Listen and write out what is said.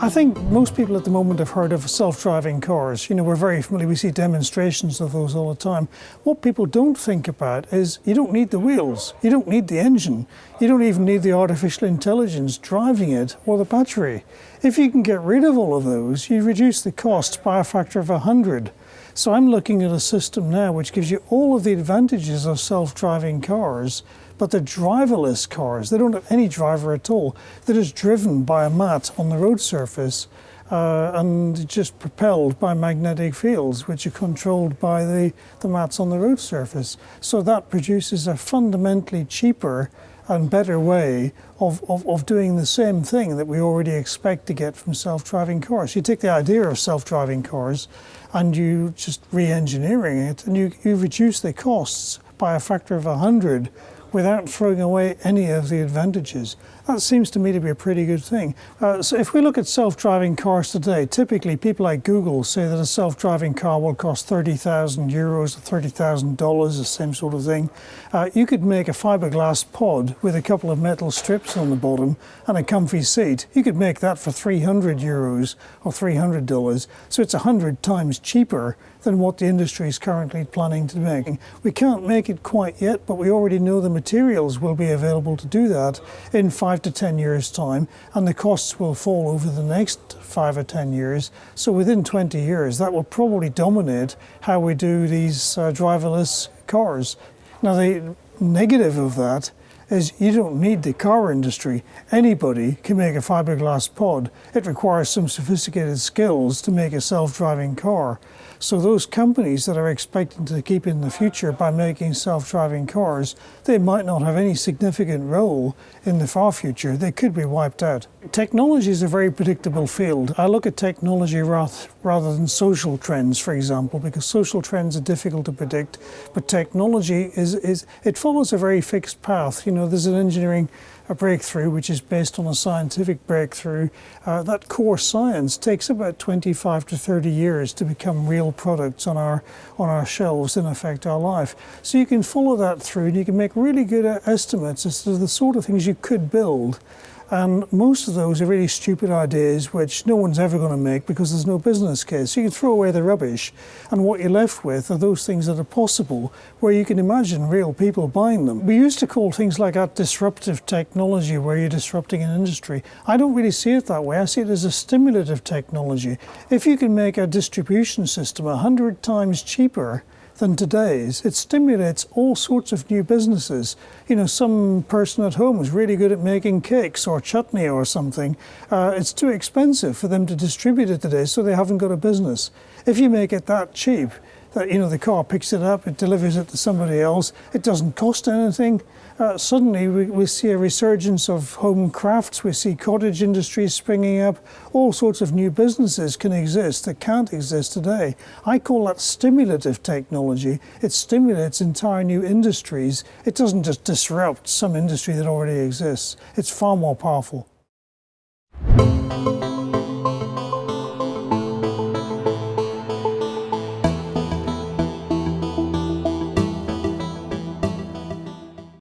I think most people at the moment have heard of self-driving cars. You know, we're very familiar, we see demonstrations of those all the time. What people don't think about is you don't need the wheels, you don't need the engine, you don't even need the artificial intelligence driving it or the battery. If you can get rid of all of those, you reduce the cost by a factor of 100. So I'm looking at a system now which gives you all of the advantages of self-driving cars, but they're driverless cars. They don't have any driver at all. They're just driven by a mat on the road surface and just propelled by magnetic fields, which are controlled by the mats on the road surface. So that produces a fundamentally cheaper and better way of doing the same thing that we already expect to get from self-driving cars. You take the idea of self-driving cars and you just re-engineering it, and you reduce the costs by a factor of 100 without throwing away any of the advantages. That seems to me to be a pretty good thing. So if we look at self-driving cars today, typically people like Google say that a self-driving car will cost 30,000 euros or $30,000, the same sort of thing. You could make a fiberglass pod with a couple of metal strips on the bottom and a comfy seat. You could make that for 300 euros or $300. So it's 100 times cheaper than what the industry is currently planning to make. We can't make it quite yet, but we already know the materials will be available to do that in 5 to 10 years' time, and the costs will fall over the next 5 or 10 years. So within 20 years, that will probably dominate how we do these driverless cars. Now, the negative of that is you don't need the car industry. Anybody can make a fiberglass pod. It requires some sophisticated skills to make a self-driving car. So those companies that are expecting to keep in the future by making self-driving cars, they might not have any significant role in the far future. They could be wiped out. Technology is a very predictable field. I look at technology rather than social trends, for example, because social trends are difficult to predict, but technology it follows a very fixed path. You know, there's an engineering breakthrough which is based on a scientific breakthrough. That core science takes about 25 to 30 years to become real products on our shelves and affect our life. So you can follow that through and you can make really good estimates as to the sort of things you could build. And most of those are really stupid ideas which no one's ever going to make because there's no business case. So you can throw away the rubbish, and what you're left with are those things that are possible, where you can imagine real people buying them. We used to call things like that disruptive technology, where you're disrupting an industry. I don't really see it that way. I see it as a stimulative technology. If you can make a distribution system 100 times cheaper than today's, it stimulates all sorts of new businesses. You know, some person at home is really good at making cakes or chutney or something. It's too expensive for them to distribute it today, so they haven't got a business. If you make it that cheap, that, you know, the car picks it up, it delivers it to somebody else, it doesn't cost anything. Suddenly we see a resurgence of home crafts, we see cottage industries springing up, all sorts of new businesses can exist that can't exist today. I call that stimulative technology. It stimulates entire new industries. It doesn't just disrupt some industry that already exists. It's far more powerful.